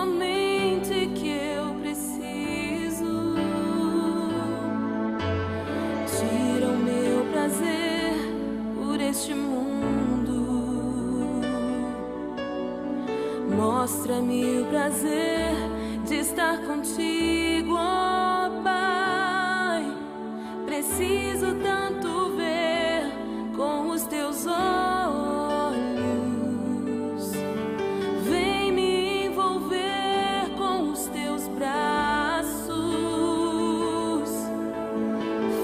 somente que eu preciso. Tira o meu prazer por este mundo. Mostra-me o prazer de estar contigo, ó Pai. Preciso tanto ver com os teus olhos. Vem me envolver com os teus braços.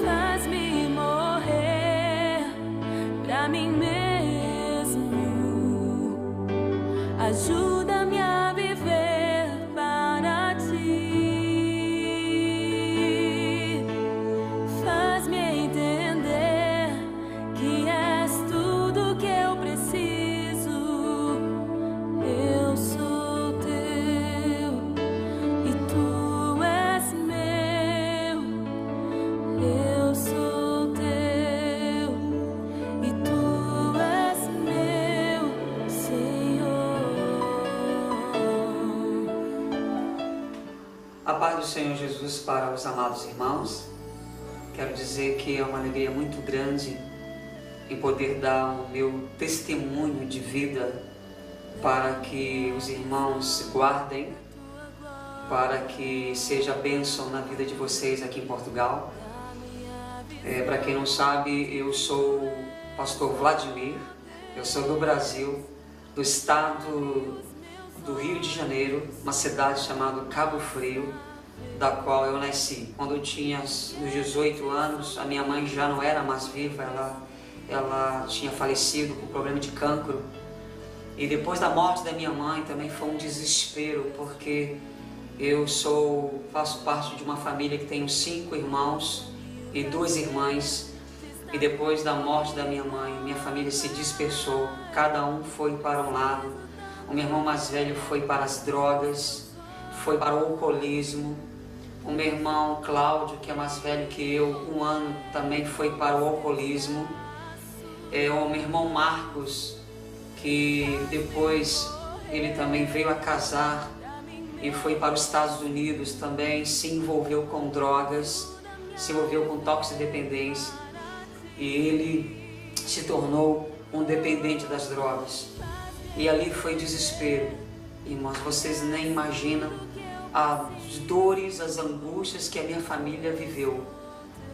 Faz-me morrer pra mim mesmo. Ajuda-me a viver para ti. Faz-me entender que és tudo que eu preciso. Eu sou teu e tu és meu. Eu sou teu e tu és meu, Senhor. A paz do Senhor Jesus para os amados irmãos. Quero dizer que é uma alegria muito grande em poder dar o meu testemunho de vida para que os irmãos guardem, para que seja bênção na vida de vocês aqui em Portugal. Para quem não sabe, eu sou o pastor Vladimir, eu sou do Brasil, do estado do Rio de Janeiro, uma cidade chamada Cabo Frio, da qual eu nasci. Quando eu tinha uns 18 anos, a minha mãe já não era mais viva, ela tinha falecido com problema de cancro. E depois da morte da minha mãe também foi um desespero, porque eu faço parte de uma família que tem 5 irmãos e 2 irmãs. E depois da morte da minha mãe, minha família se dispersou, cada um foi para um lado. O meu irmão mais velho foi para as drogas, foi para o alcoolismo. O meu irmão Cláudio, que é mais velho que eu, 1 ano, também foi para o alcoolismo. O meu irmão Marcos, que depois ele também veio a casar e foi para os Estados Unidos, também se envolveu com drogas, se envolveu com toxicodependência e ele se tornou um dependente das drogas. E ali foi desespero. Irmãos, vocês nem imaginam as dores, as angústias que a minha família viveu.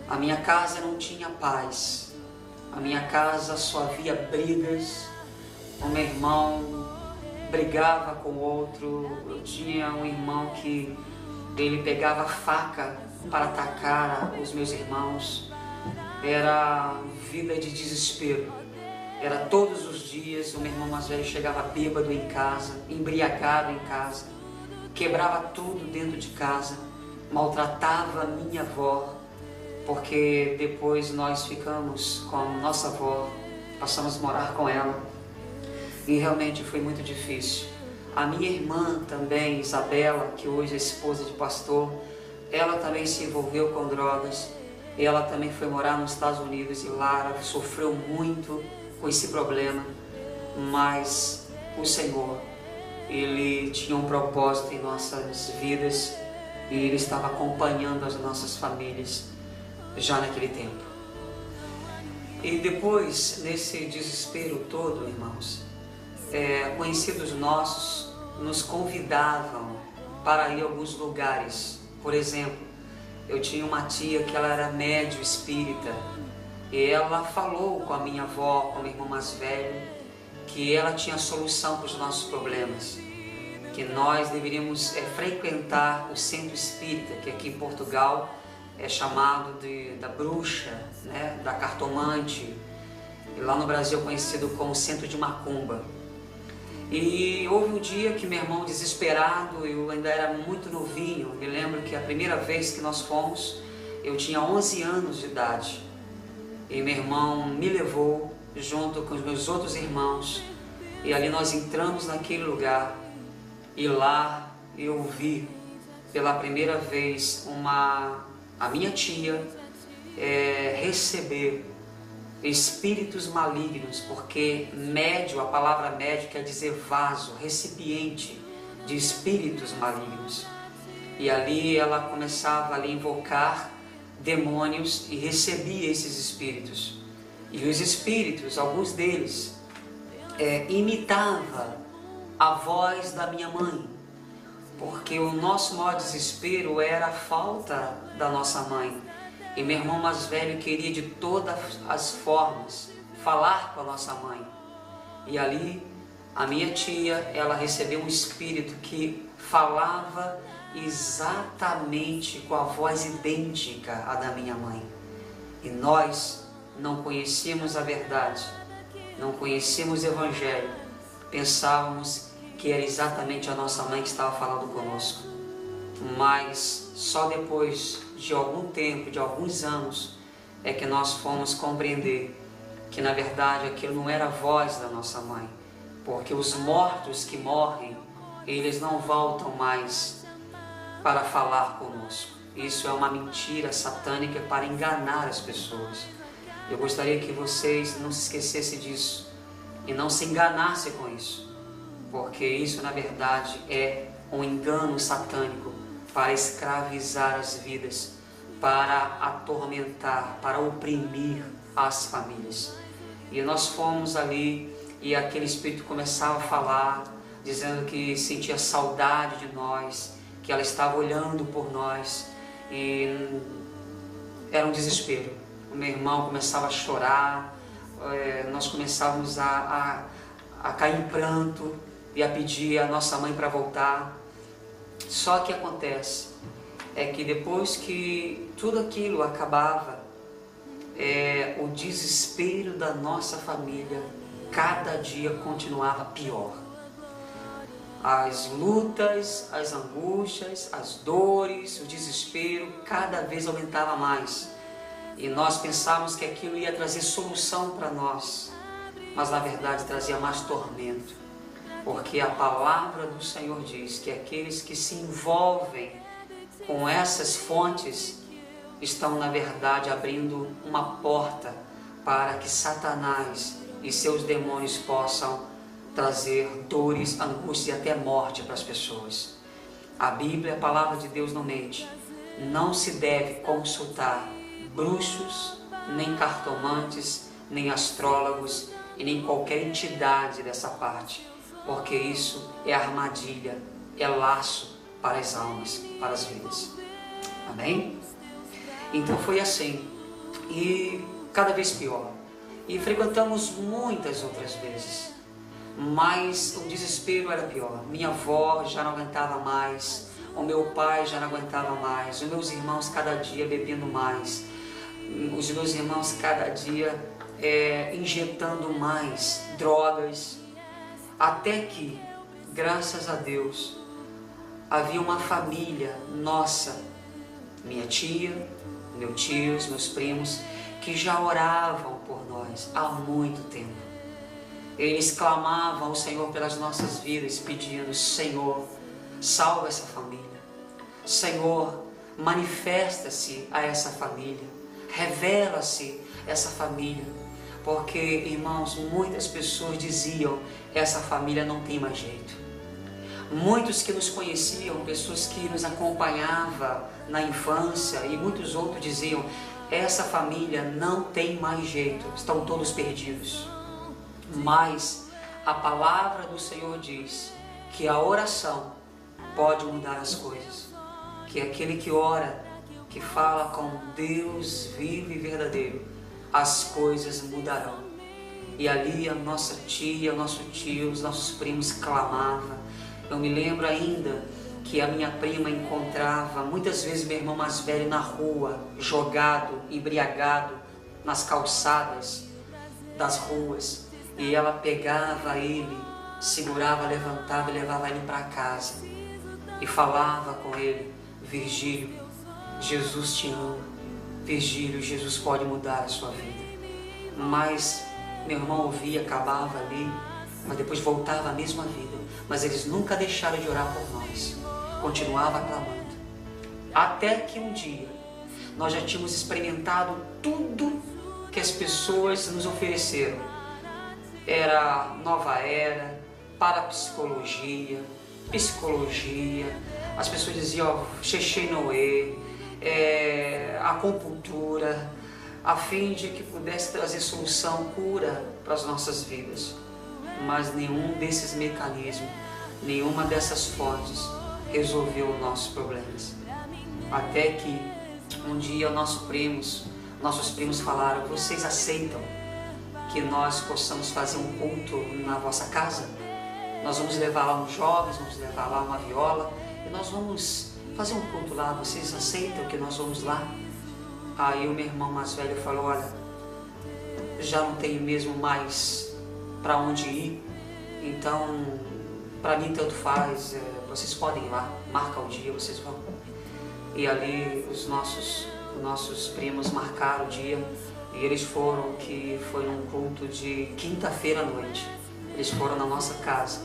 A minha casa não tinha paz. A minha casa só havia brigas. O meu irmão brigava com o outro. Eu tinha um irmão que ele pegava faca para atacar os meus irmãos. Era vida de desespero. Era todos os dias. O meu irmão mais velho chegava bêbado em casa, embriagado em casa, quebrava tudo dentro de casa, maltratava a minha avó, porque depois nós ficamos com a nossa avó, passamos a morar com ela e realmente foi muito difícil. A minha irmã também, Isabela, que hoje é esposa de pastor, ela também se envolveu com drogas, ela também foi morar nos Estados Unidos e lá ela sofreu muito com esse problema, mas o Senhor, Ele tinha um propósito em nossas vidas e Ele estava acompanhando as nossas famílias já naquele tempo. E depois, nesse desespero todo, irmãos, conhecidos nossos nos convidavam para ir a alguns lugares. Por exemplo, eu tinha uma tia que ela era médium espírita, e ela falou com a minha avó, com o meu irmão mais velho, que ela tinha solução para os nossos problemas, que nós deveríamos frequentar o centro espírita, que aqui em Portugal é chamado da bruxa, né, da cartomante, e lá no Brasil é conhecido como centro de macumba. E houve um dia que meu irmão, desesperado, eu ainda era muito novinho, me lembro que a primeira vez que nós fomos, eu tinha 11 anos de idade. E meu irmão me levou junto com os meus outros irmãos. E ali nós entramos naquele lugar. E lá eu vi pela primeira vez a minha tia receber espíritos malignos. Porque médio, a palavra médio quer dizer vaso, recipiente de espíritos malignos. E ali ela começava a invocar demônios e recebia esses espíritos. E os espíritos, alguns deles, imitavam a voz da minha mãe, porque o nosso maior desespero era a falta da nossa mãe. E meu irmão mais velho queria de todas as formas falar com a nossa mãe. E ali a minha tia, ela recebeu um espírito que falava exatamente com a voz idêntica à da minha mãe. E nós não conhecíamos a verdade, não conhecíamos o Evangelho, pensávamos que era exatamente a nossa mãe que estava falando conosco. Mas só depois de algum tempo, de alguns anos, é que nós fomos compreender que na verdade aquilo não era a voz da nossa mãe, porque os mortos que morrem, eles não voltam mais para falar conosco. Isso é uma mentira satânica para enganar as pessoas. Eu gostaria que vocês não se esquecessem disso e não se enganassem com isso, porque isso na verdade é um engano satânico para escravizar as vidas, para atormentar, para oprimir as famílias. E nós fomos ali e aquele espírito começava a falar, dizendo que sentia saudade de nós, que ela estava olhando por nós, e era um desespero. O meu irmão começava a chorar, nós começávamos a cair em pranto e a pedir a nossa mãe para voltar. Só que acontece é que depois que tudo aquilo acabava, o desespero da nossa família cada dia continuava pior. As lutas, as angústias, as dores, o desespero cada vez aumentava mais. E nós pensávamos que aquilo ia trazer solução para nós, mas na verdade trazia mais tormento. Porque a palavra do Senhor diz que aqueles que se envolvem com essas fontes estão na verdade abrindo uma porta para que Satanás e seus demônios possam trazer dores, angústia e até morte para as pessoas. A Bíblia, a palavra de Deus, não mente. Não se deve consultar bruxos, nem cartomantes, nem astrólogos e nem qualquer entidade dessa parte, porque isso é armadilha, é laço para as almas, para as vidas. Amém? Então foi assim, e cada vez pior. E frequentamos muitas outras vezes, mas o desespero era pior. Minha avó já não aguentava mais, o meu pai já não aguentava mais, os meus irmãos cada dia bebendo mais, os meus irmãos cada dia injetando mais drogas, até que, graças a Deus, havia uma família nossa, minha tia, meu tio, meus primos, que já oravam por nós há muito tempo. Eles clamavam ao Senhor pelas nossas vidas, pedindo: Senhor, salva essa família. Senhor, manifesta-se a essa família. Revela-se essa família. Porque, irmãos, muitas pessoas diziam: essa família não tem mais jeito. Muitos que nos conheciam, pessoas que nos acompanhavam na infância, e muitos outros diziam: essa família não tem mais jeito, estão todos perdidos. Mas a palavra do Senhor diz que a oração pode mudar as coisas, que aquele que ora, que fala com Deus vivo e verdadeiro, as coisas mudarão. E ali a nossa tia, o nosso tio, os nossos primos clamavam. Eu me lembro ainda que a minha prima encontrava muitas vezes meu irmão mais velho na rua, jogado, embriagado, nas calçadas das ruas. E ela pegava ele, segurava, levantava e levava ele para casa. E falava com ele: Virgílio, Jesus te ama. Virgílio, Jesus pode mudar a sua vida. Mas meu irmão ouvia, acabava ali, mas depois voltava à mesma vida. Mas eles nunca deixaram de orar por nós. Continuava clamando. Até que um dia nós já tínhamos experimentado tudo que as pessoas nos ofereceram. Era nova era, parapsicologia, psicologia, as pessoas diziam Xexê Noé, acupuntura, a fim de que pudesse trazer solução, cura para as nossas vidas. Mas nenhum desses mecanismos, nenhuma dessas fontes resolveu os nossos problemas. Até que um dia nossos primos falaram: vocês aceitam que nós possamos fazer um culto na vossa casa? Nós vamos levar lá uns jovens, vamos levar lá uma viola e nós vamos fazer um culto lá. Vocês aceitam que nós vamos lá? Aí o meu irmão mais velho falou: olha, já não tenho mesmo mais para onde ir, então para mim tanto faz, vocês podem ir lá, marca o dia, vocês vão. E ali os nossos primos marcaram o dia e eles foram, que foi num culto de quinta-feira à noite. Eles foram na nossa casa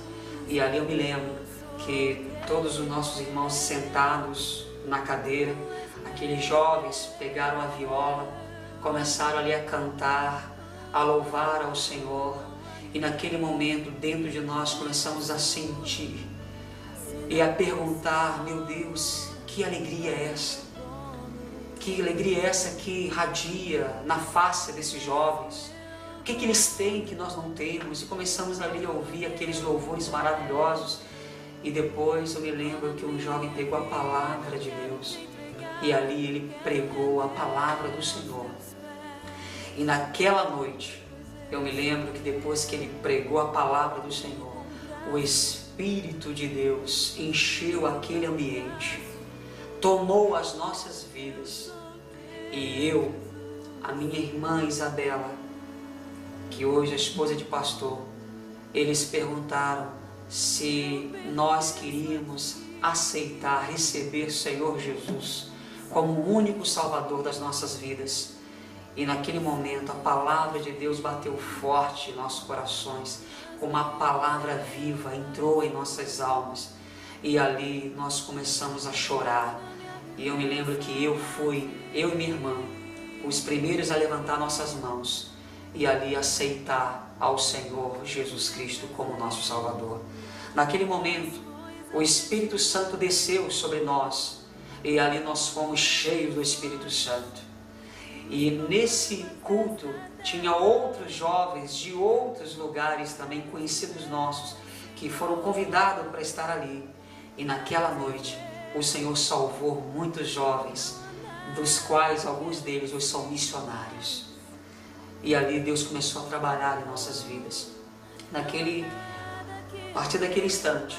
e ali eu me lembro que todos os nossos irmãos sentados na cadeira, aqueles jovens pegaram a viola, começaram ali a cantar, a louvar ao Senhor, e naquele momento dentro de nós começamos a sentir e a perguntar: meu Deus, que alegria é essa? Que alegria é essa que irradia na face desses jovens? O que eles têm que nós não temos? E começamos ali a ouvir aqueles louvores maravilhosos. E depois eu me lembro que um jovem pegou a palavra de Deus e ali ele pregou a palavra do Senhor. E naquela noite eu me lembro que depois que ele pregou a palavra do Senhor, o Espírito de Deus encheu aquele ambiente, tomou as nossas vidas. E eu, a minha irmã Isabela, que hoje é esposa de pastor, eles perguntaram se nós queríamos aceitar, receber o Senhor Jesus como o único Salvador das nossas vidas. E naquele momento a palavra de Deus bateu forte em nossos corações, como uma palavra viva entrou em nossas almas. E ali nós começamos a chorar. E eu me lembro que eu e minha irmã, os primeiros a levantar nossas mãos e ali aceitar ao Senhor Jesus Cristo como nosso Salvador. Naquele momento, o Espírito Santo desceu sobre nós e ali nós fomos cheios do Espírito Santo. E nesse culto tinha outros jovens de outros lugares também conhecidos nossos que foram convidados para estar ali. E naquela noite o Senhor salvou muitos jovens, dos quais alguns deles hoje são missionários. E ali Deus começou a trabalhar em nossas vidas. A partir daquele instante,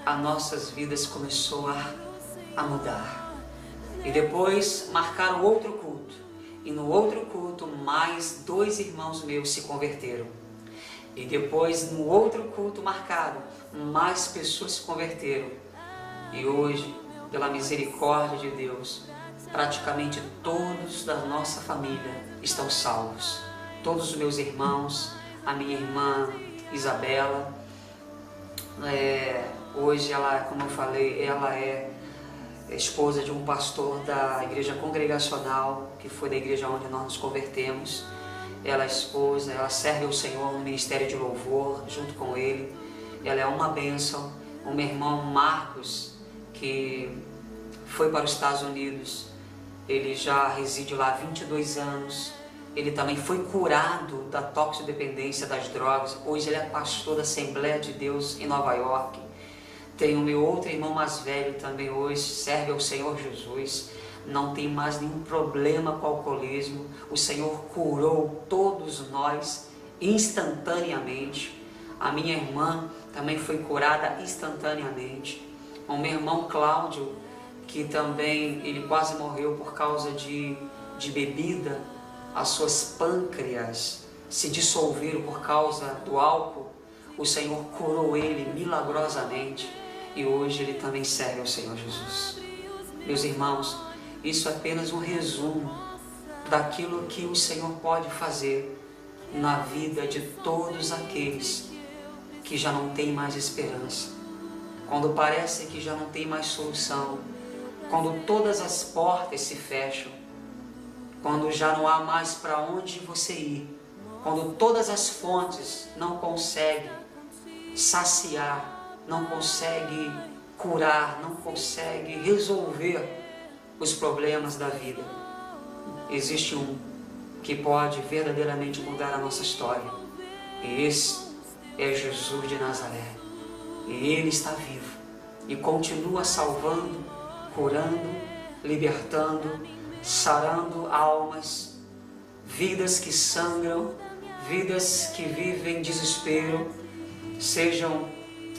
as nossas vidas começou a mudar. E depois marcaram outro culto. E no outro culto, mais 2 irmãos meus se converteram. E depois, no outro culto marcado, mais pessoas se converteram. E hoje, pela misericórdia de Deus, praticamente todos da nossa família estão salvos. Todos os meus irmãos, a minha irmã Isabela, hoje ela, como eu falei, ela é esposa de um pastor da igreja congregacional, que foi da igreja onde nós nos convertemos. Ela é esposa, ela serve ao Senhor no ministério de louvor, junto com ele. Ela é uma bênção. O meu irmão Marcos, que foi para os Estados Unidos, ele já reside lá há 22 anos. Ele também foi curado da toxicodependência das drogas. Hoje ele é pastor da Assembleia de Deus em Nova York. Tem o meu outro irmão mais velho também hoje, serve ao Senhor Jesus. Não tem mais nenhum problema com o alcoolismo. O Senhor curou todos nós instantaneamente. A minha irmã também foi curada instantaneamente. O meu irmão Cláudio, que também ele quase morreu por causa de bebida, as suas pâncreas se dissolveram por causa do álcool. O Senhor curou ele milagrosamente e hoje ele também serve ao Senhor Jesus. Meus irmãos, isso é apenas um resumo daquilo que o Senhor pode fazer na vida de todos aqueles que já não têm mais esperança. Quando parece que já não tem mais solução, quando todas as portas se fecham, quando já não há mais para onde você ir, quando todas as fontes não conseguem saciar não consegue curar, não consegue resolver os problemas da vida. Existe um que pode verdadeiramente mudar a nossa história. E esse é Jesus de Nazaré. E Ele está vivo e continua salvando, curando, libertando, sarando almas, vidas que sangram, vidas que vivem desespero, sejam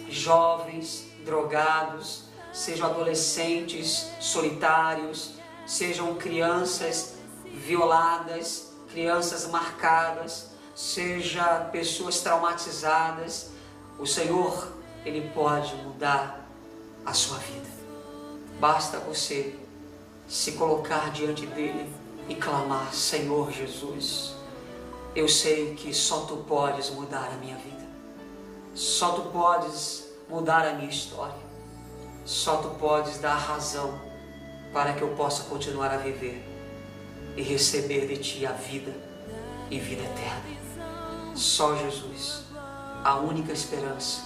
jovens, drogados, sejam adolescentes solitários, sejam crianças violadas, crianças marcadas, seja pessoas traumatizadas. O Senhor, Ele pode mudar a sua vida. Basta você se colocar diante dEle e clamar: Senhor Jesus, eu sei que só Tu podes mudar a minha vida. Só Tu podes mudar a minha história. Só Tu podes dar razão para que eu possa continuar a viver e receber de Ti a vida e vida eterna. Só Jesus, a única esperança,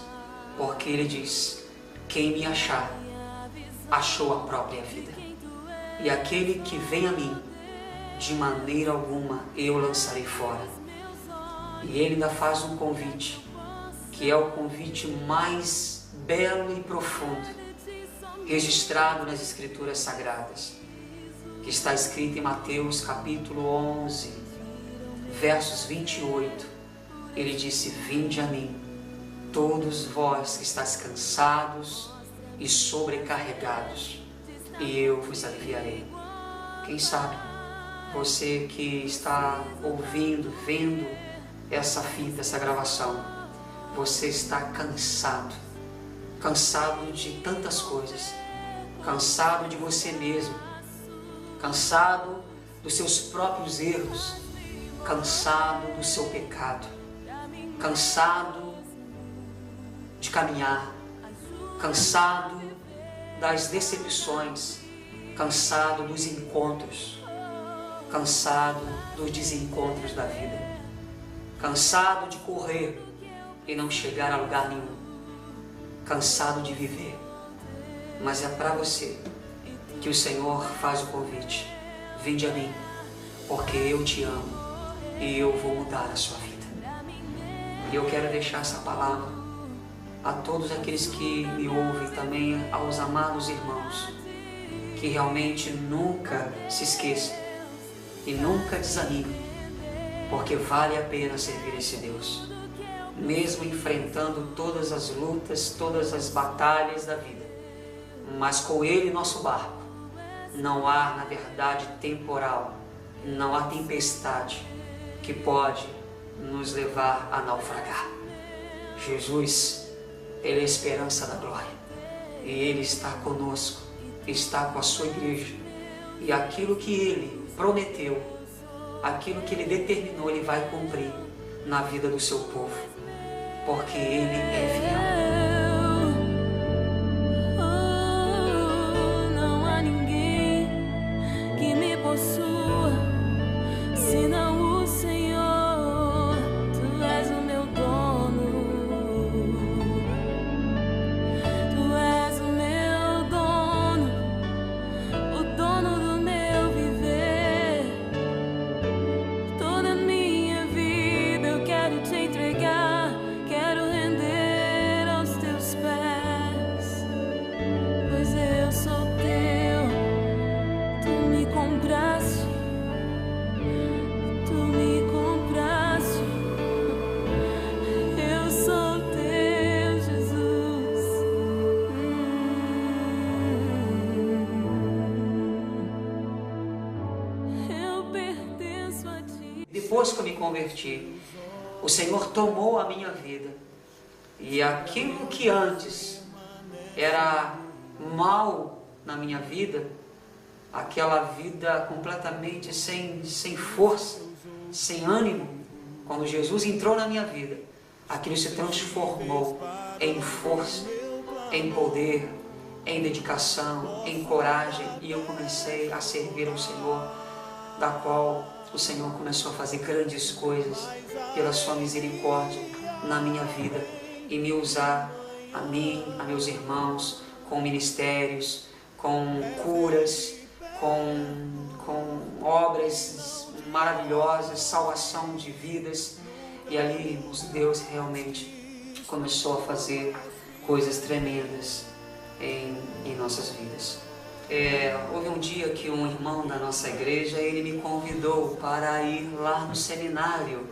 porque Ele diz: quem me achar, achou a própria vida. E aquele que vem a mim, de maneira alguma eu lançarei fora. E Ele ainda faz um convite, que é o convite mais belo e profundo, registrado nas Escrituras Sagradas, que está escrito em Mateus capítulo 11, versos 28. Ele disse: vinde a mim, todos vós que estáis cansados e sobrecarregados, e eu vos aliviarei. Quem sabe você que está ouvindo, vendo essa fita, essa gravação, você está cansado de tantas coisas, cansado de você mesmo, cansado dos seus próprios erros, cansado do seu pecado, cansado de caminhar, cansado das decepções, cansado dos encontros, cansado dos desencontros da vida, cansado de correr e não chegar a lugar nenhum, cansado de viver. Mas é para você que o Senhor faz o convite: vinde a mim, porque eu te amo e eu vou mudar a sua vida. E eu quero deixar essa palavra a todos aqueles que me ouvem, também aos amados irmãos, que realmente nunca se esqueçam e nunca desanimem, porque vale a pena servir esse Deus, mesmo enfrentando todas as lutas, todas as batalhas da vida. Mas com Ele, nosso barco, não há, na verdade, temporal, não há tempestade que pode nos levar a naufragar. Jesus, Ele é a esperança da glória, e Ele está conosco, está com a sua igreja, e aquilo que Ele prometeu, aquilo que Ele determinou, Ele vai cumprir na vida do seu povo, porque Ele é fiel. Não há ninguém que me possua, senão o Senhor. Tu és o meu dono, Tu és o meu dono, o dono do meu viver. Toda a minha vida eu quero te entregar, quero render aos teus pés, pois eu sou teu. Tu me compraste, Tu me compraste. Eu sou teu, Jesus. Eu pertenço a Ti. Depois que eu me converti, o Senhor tomou a minha vida, e aquilo que antes era mal na minha vida, aquela vida completamente sem força, sem ânimo, quando Jesus entrou na minha vida, aquilo se transformou em força, em poder, em dedicação, em coragem, e eu comecei a servir ao Senhor, da qual o Senhor começou a fazer grandes coisas pela sua misericórdia na minha vida, e me usar a mim, a meus irmãos, com ministérios, com curas, com obras maravilhosas, salvação de vidas. E ali, irmãos, Deus realmente começou a fazer coisas tremendas em nossas vidas. Houve um dia que um irmão da nossa igreja, ele me convidou para ir lá no seminário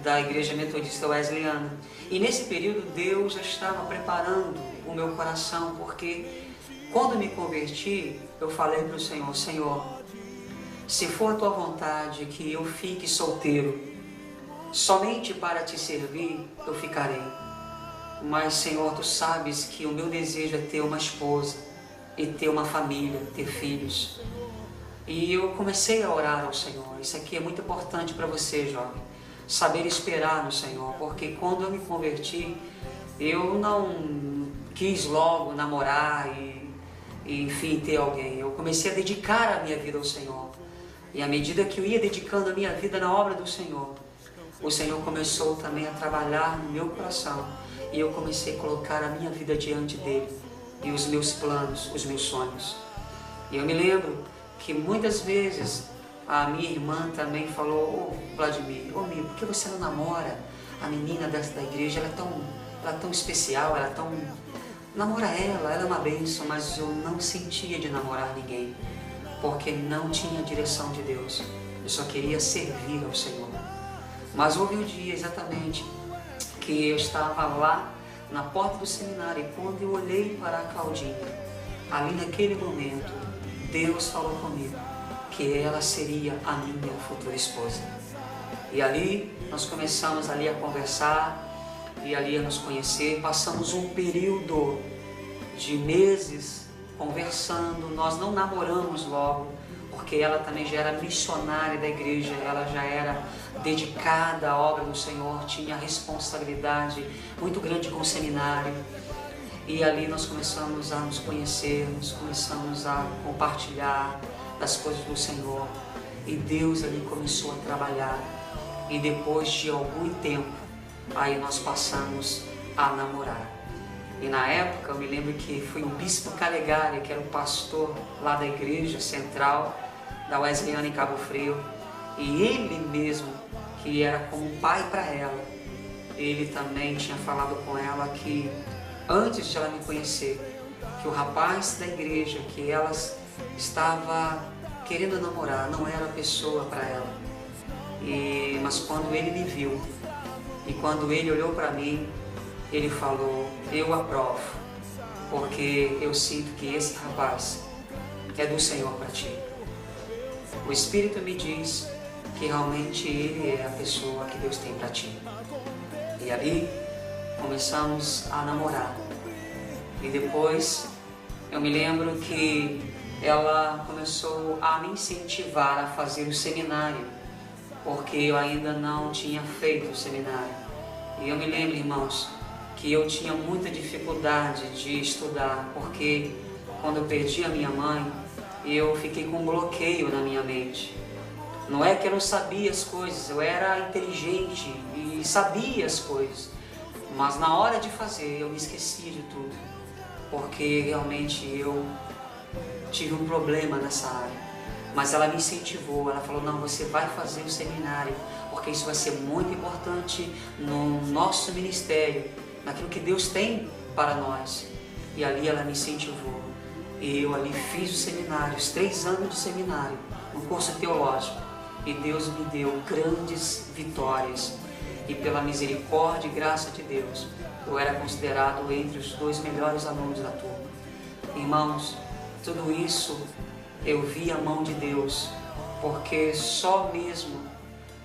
da Igreja Metodista Wesleyana. E nesse período Deus já estava preparando o meu coração, porque quando me converti, eu falei para o Senhor: Senhor, se for a tua vontade que eu fique solteiro, somente para te servir, eu ficarei. Mas, Senhor, tu sabes que o meu desejo é ter uma esposa e ter uma família, ter filhos. E eu comecei a orar ao Senhor. Isso aqui é muito importante para você, jovem. Saber esperar no Senhor, porque quando eu me converti, eu não quis logo namorar e enfim, ter alguém. Eu comecei a dedicar a minha vida ao Senhor. E à medida que eu ia dedicando a minha vida na obra do Senhor, o Senhor começou também a trabalhar no meu coração. E eu comecei a colocar a minha vida diante dele, e os meus planos, os meus sonhos. E eu me lembro que muitas vezes a minha irmã também falou: ô Vladimir, ô Mi, por que você não namora a menina da igreja? Ela é tão especial, ela é tão... Namora ela é uma bênção. Mas eu não sentia de namorar ninguém, porque não tinha direção de Deus. Eu só queria servir ao Senhor. Mas houve um dia exatamente que eu estava lá na porta do seminário, e quando eu olhei para a Claudinha, ali naquele momento, Deus falou comigo que ela seria a minha futura esposa. E ali nós começamos ali a conversar, e ali a nos conhecer. Passamos um período de meses conversando. Nós não namoramos logo, porque ela também já era missionária da igreja, ela já era dedicada à obra do Senhor, tinha responsabilidade muito grande com o seminário. E ali nós começamos a nos conhecer, nós começamos a compartilhar das coisas do Senhor, e Deus ali começou a trabalhar. E depois de algum tempo, aí nós passamos a namorar. E na época eu me lembro que foi o bispo Calegari, que era o pastor lá da igreja central da Wesleyana em Cabo Frio, e ele mesmo, que era como um pai para ela, ele também tinha falado com ela que antes de ela me conhecer, que o rapaz da igreja que ela estava querendo namorar não era a pessoa para ela. Mas quando ele me viu e quando ele olhou para mim, ele falou: eu aprovo, porque eu sinto que esse rapaz é do Senhor para ti. O Espírito me diz que realmente ele é a pessoa que Deus tem para ti. E ali começamos a namorar. E depois eu me lembro que ela começou a me incentivar a fazer o seminário, porque eu ainda não tinha feito o seminário. E eu me lembro, irmãos, que eu tinha muita dificuldade de estudar, porque quando eu perdi a minha mãe, eu fiquei com um bloqueio na minha mente. Não é que eu não sabia as coisas, eu era inteligente e sabia as coisas, mas na hora de fazer eu me esquecia de tudo, porque realmente eu tive um problema nessa área. Mas ela me incentivou, ela falou: não, você vai fazer o seminário, porque isso vai ser muito importante no nosso ministério, naquilo que Deus tem para nós. E ali ela me incentivou, e eu ali fiz o seminário, os 3 anos de seminário, um curso teológico, e Deus me deu grandes vitórias, e pela misericórdia e graça de Deus, eu era considerado entre os 2 melhores alunos da turma. Irmãos, tudo isso eu vi a mão de Deus, porque só mesmo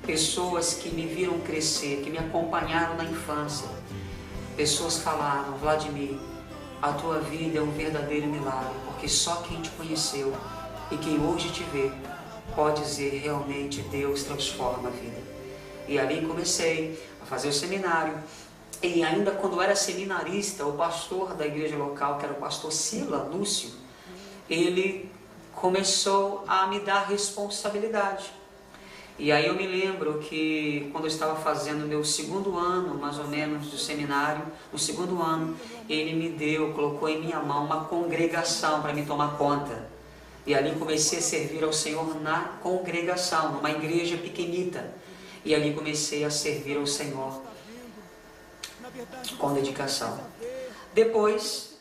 pessoas que me viram crescer, que me acompanharam na infância, pessoas falaram: Vladimir, a tua vida é um verdadeiro milagre, porque só quem te conheceu e quem hoje te vê pode dizer: realmente Deus transforma a vida. E ali comecei a fazer o seminário. E ainda quando eu era seminarista, o pastor da igreja local, que era o pastor Sila Lúcio, ele começou a me dar responsabilidade. E aí eu me lembro que quando eu estava fazendo meu segundo ano, mais ou menos, do seminário, no segundo ano, ele colocou em minha mão uma congregação para me tomar conta. E ali comecei a servir ao Senhor na congregação, numa igreja pequenita. E ali comecei a servir ao Senhor com dedicação. Depois,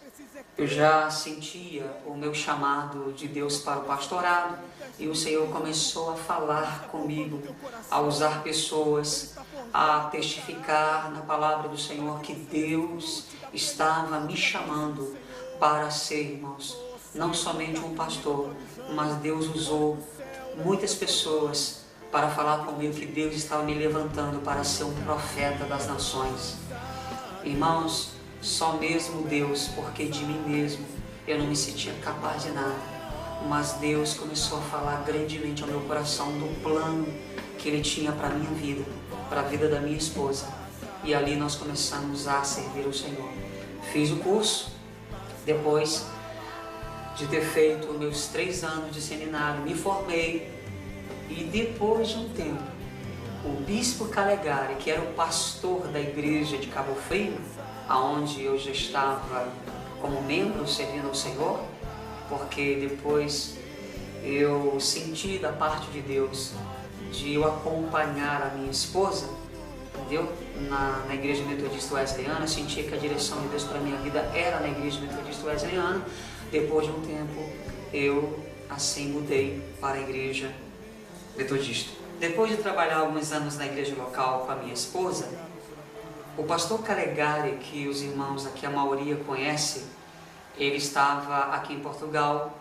eu já sentia o meu chamado de Deus para o pastorado, e o Senhor começou a falar comigo, a usar pessoas, a testificar na palavra do Senhor que Deus estava me chamando para ser, irmãos, não somente um pastor, mas Deus usou muitas pessoas para falar comigo que Deus estava me levantando para ser um profeta das nações. Irmãos, só mesmo Deus, porque de mim mesmo eu não me sentia capaz de nada. Mas Deus começou a falar grandemente ao meu coração do plano que Ele tinha para a minha vida, para a vida da minha esposa. E ali nós começamos a servir o Senhor. Fiz o curso, depois de ter feito meus 3 anos de seminário, me formei. E depois de um tempo, o bispo Calegari, que era o pastor da igreja de Cabo Frio, aonde eu já estava como membro servindo ao Senhor, porque depois eu senti da parte de Deus de eu acompanhar a minha esposa, entendeu? Na igreja metodista wesleyana. Eu sentia que a direção de Deus para a minha vida era na igreja metodista wesleyana. Depois de um tempo, eu assim mudei para a igreja metodista. Depois de trabalhar alguns anos na igreja local com a minha esposa, o pastor Calegari, que os irmãos aqui, a maioria conhece, ele estava aqui em Portugal,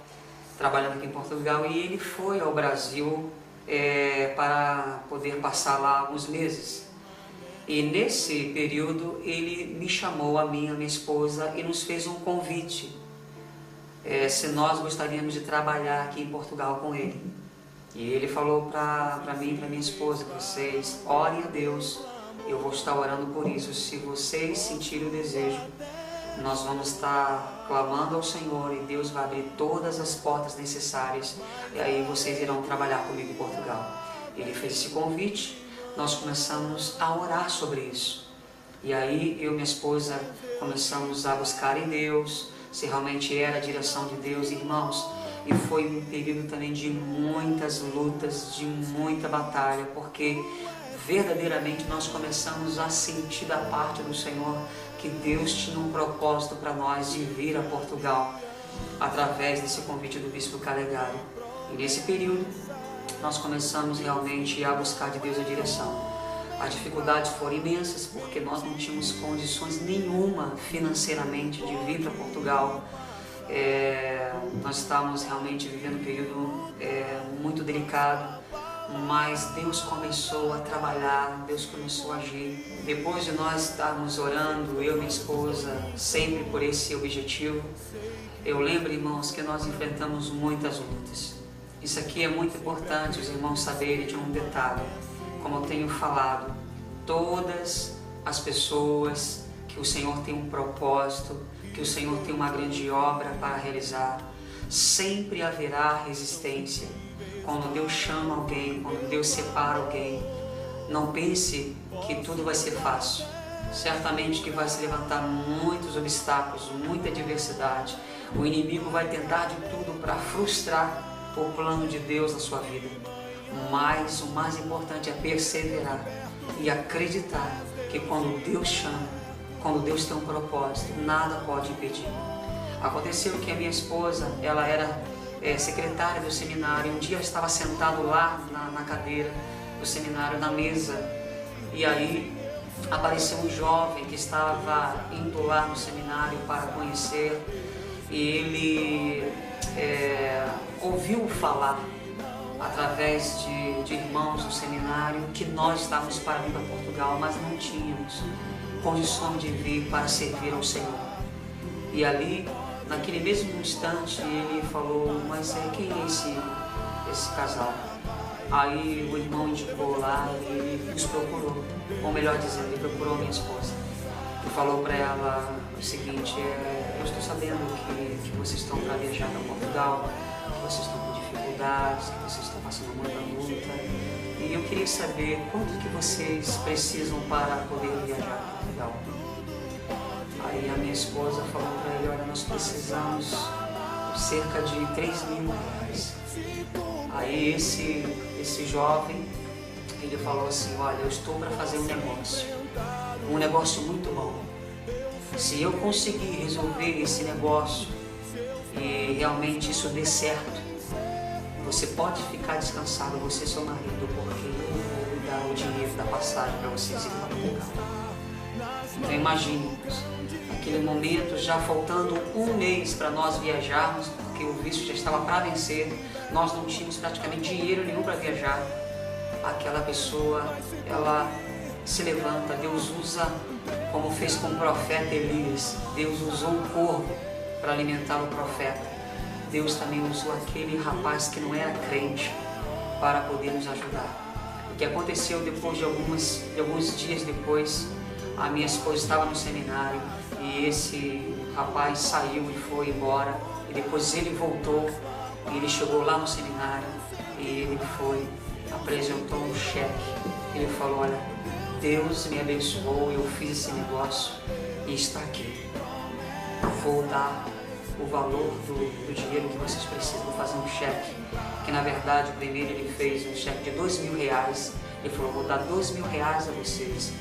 trabalhando aqui em Portugal, e ele foi ao Brasil para poder passar lá alguns meses. E nesse período ele me chamou, a mim e a minha esposa, e nos fez um convite, se nós gostaríamos de trabalhar aqui em Portugal com ele. E ele falou para mim e para minha esposa: vocês orem a Deus, eu vou estar orando por isso. Se vocês sentirem o desejo, nós vamos estar clamando ao Senhor, e Deus vai abrir todas as portas necessárias, e aí vocês irão trabalhar comigo em Portugal. Ele fez esse convite, nós começamos a orar sobre isso. E aí eu e minha esposa começamos a buscar em Deus se realmente era a direção de Deus, irmãos. E foi um período também de muitas lutas, de muita batalha, porque verdadeiramente nós começamos a sentir da parte do Senhor que Deus tinha um propósito para nós de vir a Portugal através desse convite do bispo Calegari. E nesse período nós começamos realmente a buscar de Deus a direção. As dificuldades foram imensas, porque nós não tínhamos condições nenhuma financeiramente de vir para Portugal. Nós estávamos realmente vivendo um período muito delicado, mas Deus começou a trabalhar, Deus começou a agir. Depois de nós estarmos orando, eu e minha esposa, sempre por esse objetivo, eu lembro, irmãos, que nós enfrentamos muitas lutas. Isso aqui é muito importante os irmãos saberem de um detalhe. Como eu tenho falado, todas as pessoas que o Senhor tem um propósito, que o Senhor tem uma grande obra para realizar, sempre haverá resistência. Quando Deus chama alguém, quando Deus separa alguém, não pense que tudo vai ser fácil. Certamente que vai se levantar muitos obstáculos, muita adversidade. O inimigo vai tentar de tudo para frustrar o plano de Deus na sua vida. Mas o mais importante é perseverar e acreditar que quando Deus chama, quando Deus tem um propósito, nada pode impedir. Aconteceu que a minha esposa, ela era secretária do seminário. Um dia eu estava sentado lá na cadeira do seminário, na mesa, e aí apareceu um jovem que estava indo lá no seminário para conhecer, e ele ouviu falar através de irmãos do seminário que nós estávamos para vir para Portugal, mas não tínhamos condições de vir para servir ao Senhor. E ali, naquele mesmo instante, ele falou: mas quem é esse casal? Aí o irmão indicou lá e ele nos procurou, ou melhor dizendo, ele procurou a minha esposa e falou para ela o seguinte: eu estou sabendo que vocês estão para viajar para Portugal, que vocês estão com dificuldades, que vocês estão passando muita luta, E eu queria saber quanto que vocês precisam para poder viajar para Portugal. Aí a minha esposa falou para ele, olha, nós precisamos cerca de 3 mil reais. Aí esse jovem, ele falou assim, olha, eu estou para fazer um negócio muito bom. Se eu conseguir resolver esse negócio e realmente isso dê certo, você pode ficar descansado, você e seu marido, porque eu vou dar o dinheiro da passagem para vocês irem para Portugal. Então imagine, naquele momento, já faltando um mês para nós viajarmos, porque o visto já estava para vencer, nós não tínhamos praticamente dinheiro nenhum para viajar. Aquela pessoa, ela se levanta, Deus usa, como fez com o profeta Elias, Deus usou o corvo para alimentar o profeta. Deus também usou aquele rapaz que não era crente para poder nos ajudar. O que aconteceu depois de alguns dias depois, a minha esposa estava no seminário e esse rapaz saiu e foi embora. E depois ele voltou e ele chegou lá no seminário e ele foi, apresentou um cheque. Ele falou, olha, Deus me abençoou, eu fiz esse negócio e está aqui. Eu vou dar o valor do dinheiro que vocês precisam. Vou fazer um cheque, que na verdade primeiro ele fez um cheque de 2 mil reais. Ele falou, vou dar 2 mil reais a vocês.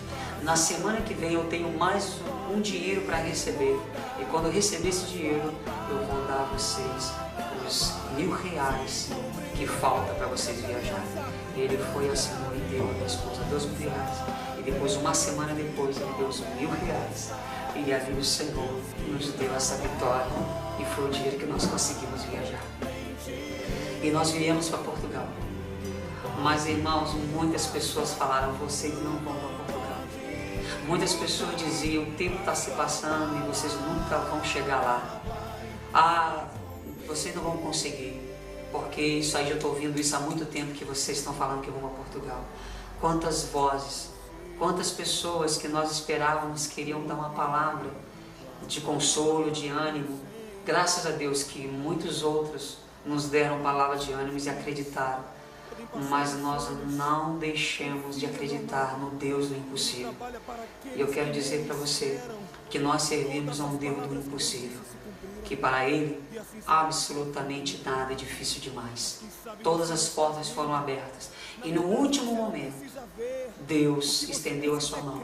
Na semana que vem eu tenho mais um dinheiro para receber. E quando eu receber esse dinheiro, eu vou dar a vocês os 1.000 reais que falta para vocês viajarem. E ele foi, assinou e deu a minha esposa 2 mil reais. E depois, uma semana depois, ele deu os 1.000 reais. E ali o Senhor nos deu essa vitória. E foi o dinheiro que nós conseguimos viajar. E nós viemos para Portugal. Mas, irmãos, muitas pessoas falaram, vocês não vão para Portugal. Muitas pessoas diziam, o tempo está se passando e vocês nunca vão chegar lá. Ah, vocês não vão conseguir, porque isso aí, já estou ouvindo isso há muito tempo, que vocês estão falando que vão para Portugal. Quantas vozes, quantas pessoas que nós esperávamos queriam dar uma palavra de consolo, de ânimo. Graças a Deus que muitos outros nos deram palavras de ânimo e acreditaram. Mas nós não deixemos de acreditar no Deus do impossível. E eu quero dizer para você que nós servimos a um Deus do impossível, que para Ele absolutamente nada é difícil demais. Todas as portas foram abertas e no último momento Deus estendeu a sua mão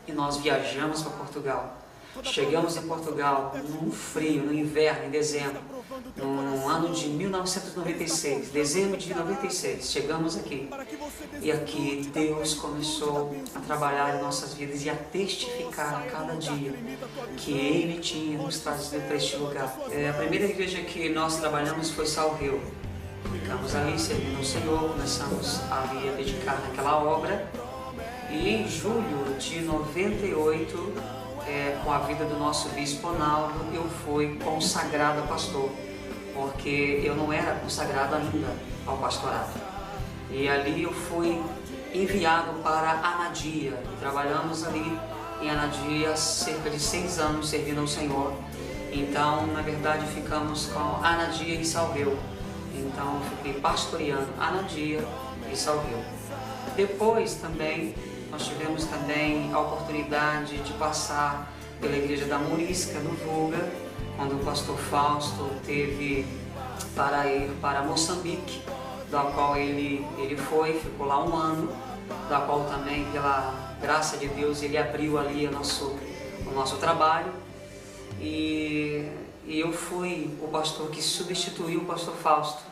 e nós viajamos para Portugal. Chegamos em Portugal no frio, no inverno, em dezembro, no ano de 1996, dezembro de 96, chegamos aqui. E aqui Deus começou a trabalhar em nossas vidas e a testificar a cada dia que Ele tinha nos trazido para este lugar. A primeira igreja que nós trabalhamos foi Salveu. Ficamos ali servindo ao Senhor, começamos ali a dedicar naquela obra. E em julho de 98, com a vida do nosso bispo Ronaldo, eu fui consagrado a pastor, porque eu não era consagrado ainda ao pastorado. E ali eu fui enviado para Anadia. Trabalhamos ali em Anadia cerca de 6 anos servindo ao Senhor. Então, na verdade, ficamos com Anadia e Salveu. Então, eu fiquei pastoreando Anadia e Salveu. Depois também nós tivemos também a oportunidade de passar pela igreja da Morisca, no Vulga, quando o pastor Fausto teve para ir para Moçambique, da qual ele ficou lá 1 ano, da qual também, pela graça de Deus, ele abriu ali o nosso trabalho. E eu fui o pastor que substituiu o pastor Fausto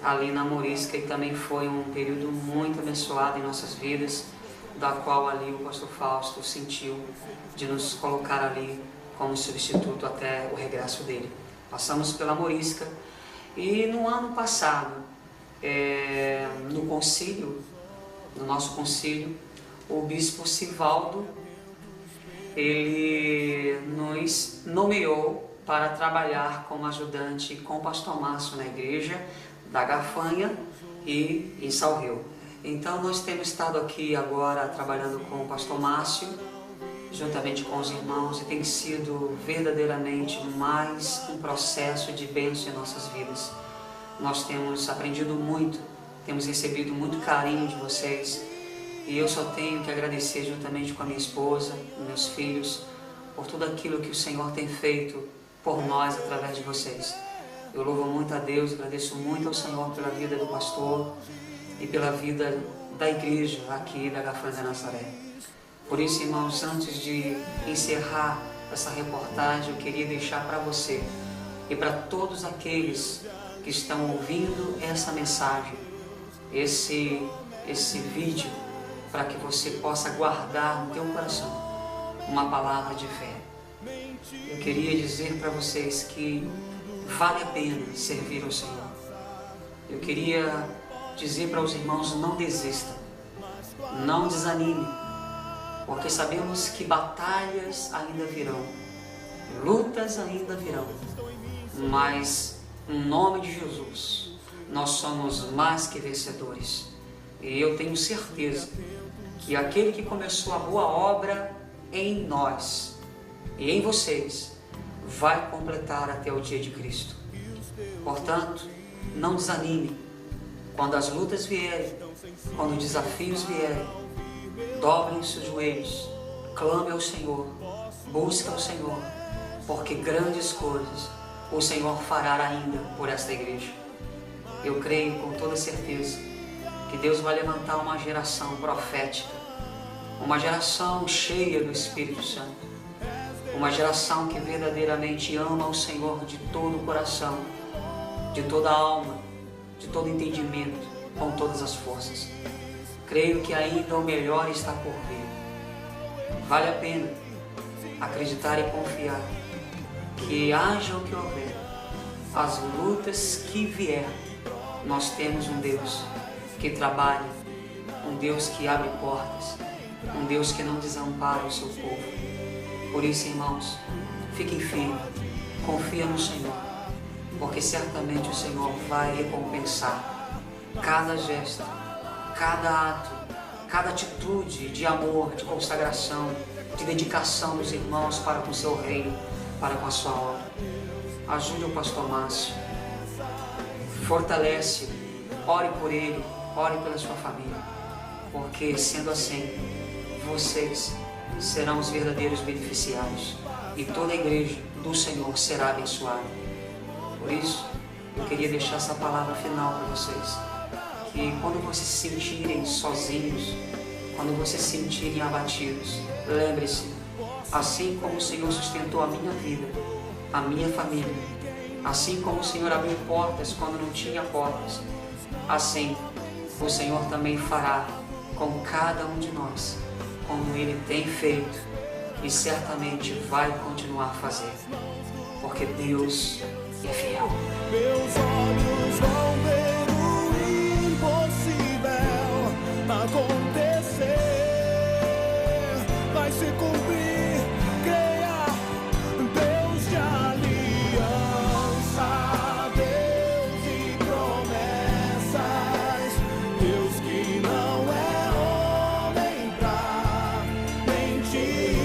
ali na Morisca, e também foi um período muito abençoado em nossas vidas, da qual ali o pastor Fausto sentiu de nos colocar ali como substituto até o regresso dele. Passamos pela Morisca e no ano passado, no nosso concílio, o bispo Sivaldo, ele nos nomeou para trabalhar como ajudante com o pastor Márcio na igreja da Gafanha e em Salveu. Então nós temos estado aqui agora trabalhando com o pastor Márcio, juntamente com os irmãos, e tem sido verdadeiramente mais um processo de bênção em nossas vidas. Nós temos aprendido muito temos recebido muito carinho de vocês e eu só tenho que agradecer juntamente com a minha esposa, meus filhos, por tudo aquilo que o Senhor tem feito por nós através de vocês. Eu louvo muito a Deus, agradeço muito ao Senhor pela vida do pastor e pela vida da igreja aqui da Gafran de Nazaré. Por isso, irmãos, antes de encerrar essa reportagem, eu queria deixar para você e para todos aqueles que estão ouvindo essa mensagem, esse vídeo, para que você possa guardar no teu coração uma palavra de fé. Eu queria dizer para vocês que vale a pena servir ao Senhor. Eu queria dizer para os irmãos, não desistam, não desanime, porque sabemos que batalhas ainda virão, lutas ainda virão, mas no nome de Jesus, nós somos mais que vencedores. E eu tenho certeza que aquele que começou a boa obra em nós e em vocês, vai completar até o dia de Cristo. Portanto, não desanime. Quando as lutas vierem, quando os desafios vierem, dobrem seus joelhos, clame ao Senhor, busque ao Senhor, porque grandes coisas o Senhor fará ainda por esta igreja. Eu creio com toda certeza que Deus vai levantar uma geração profética, uma geração cheia do Espírito Santo, uma geração que verdadeiramente ama o Senhor de todo o coração, de toda a alma, de todo entendimento, com todas as forças. Creio que ainda o melhor está por vir. Vale a pena acreditar e confiar que haja o que houver, as lutas que vier, nós temos um Deus que trabalha, um Deus que abre portas, um Deus que não desampara o seu povo. Por isso, irmãos, fiquem firmes, confia no Senhor, porque certamente o Senhor vai recompensar cada gesto, cada ato, cada atitude de amor, de consagração, de dedicação dos irmãos para com o seu reino, para com a sua obra. Ajude o pastor Márcio, fortalece, ore por ele, ore pela sua família, porque sendo assim, vocês serão os verdadeiros beneficiários e toda a igreja do Senhor será abençoada. Por isso, eu queria deixar essa palavra final para vocês, que quando vocês se sentirem sozinhos, quando vocês se sentirem abatidos, lembre-se, assim como o Senhor sustentou a minha vida, a minha família, assim como o Senhor abriu portas quando não tinha portas, assim o Senhor também fará com cada um de nós, como Ele tem feito e certamente vai continuar a fazer, porque Deus é fiel. Meus olhos vão ver o impossível acontecer, vai se cumprir, creia, Deus de aliança, Deus de promessas, Deus que não é homem pra mentir,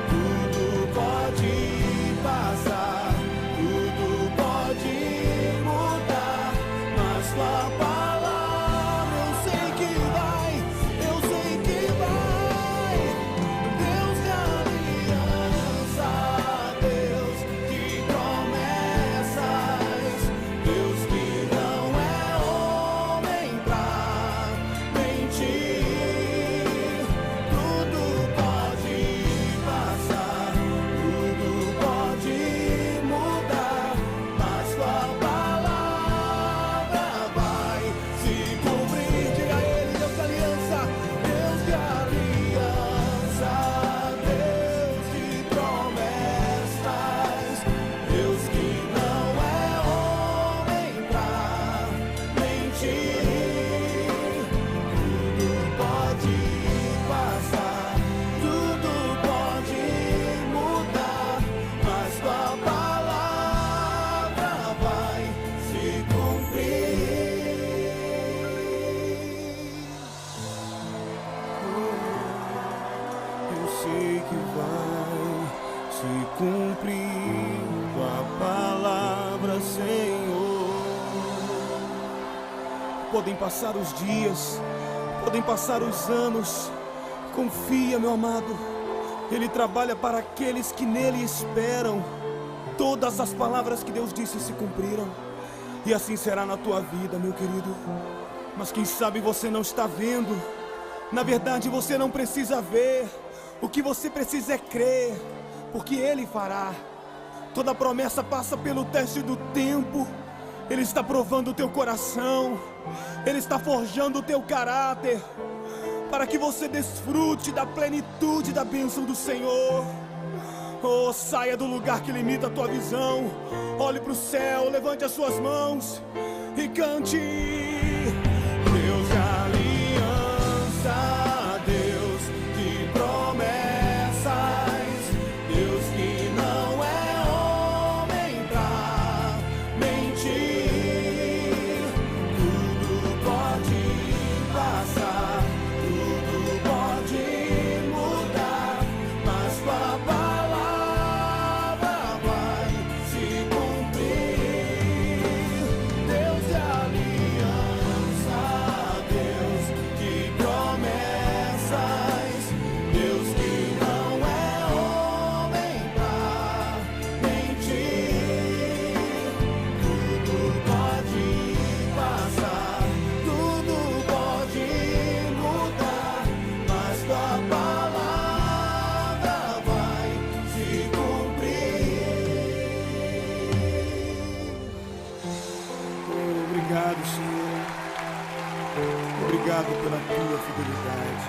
tudo pode passar, tudo pode mudar, mas sua palavra eu sei que vai, eu sei que vai. Deus de aliança, Deus de promessas, Deus que não é homem pra mentir, tudo pode passar, tudo pode mudar, mas sua palavra vai se cumprir. Diga a ele, Deus de aliança, Deus de aliança, Deus de promessas, Deus que não é homem pra mentir, tudo pode passar, tudo pode mudar, mas sua palavra vai se cumprir. Eu sei que vai se cumprir tua palavra, Senhor. Podem passar os dias, podem passar os anos. Confia, meu amado. Ele trabalha para aqueles que nele esperam. Todas as palavras que Deus disse se cumpriram. E assim será na tua vida, meu querido. Mas quem sabe você não está vendo. Na verdade, você não precisa ver. O que você precisa é crer, porque Ele fará. Toda promessa passa pelo teste do tempo. Ele está provando o teu coração. Ele está forjando o teu caráter, para que você desfrute da plenitude da bênção do Senhor. Oh, saia do lugar que limita a tua visão. Olhe para o céu, levante as suas mãos e cante. Deus de aliança, Deus de promessas, Deus que não é homem pra mentir. Tudo pode passar, tudo pode mudar, mas tua palavra vai se cumprir. Deus de aliança, Deus de promessas, Deus que não é homem pra mentir. Tudo pode passar, tudo pode mudar, mas tua palavra vai se cumprir. Obrigado, Senhor. Obrigado pela tua fidelidade.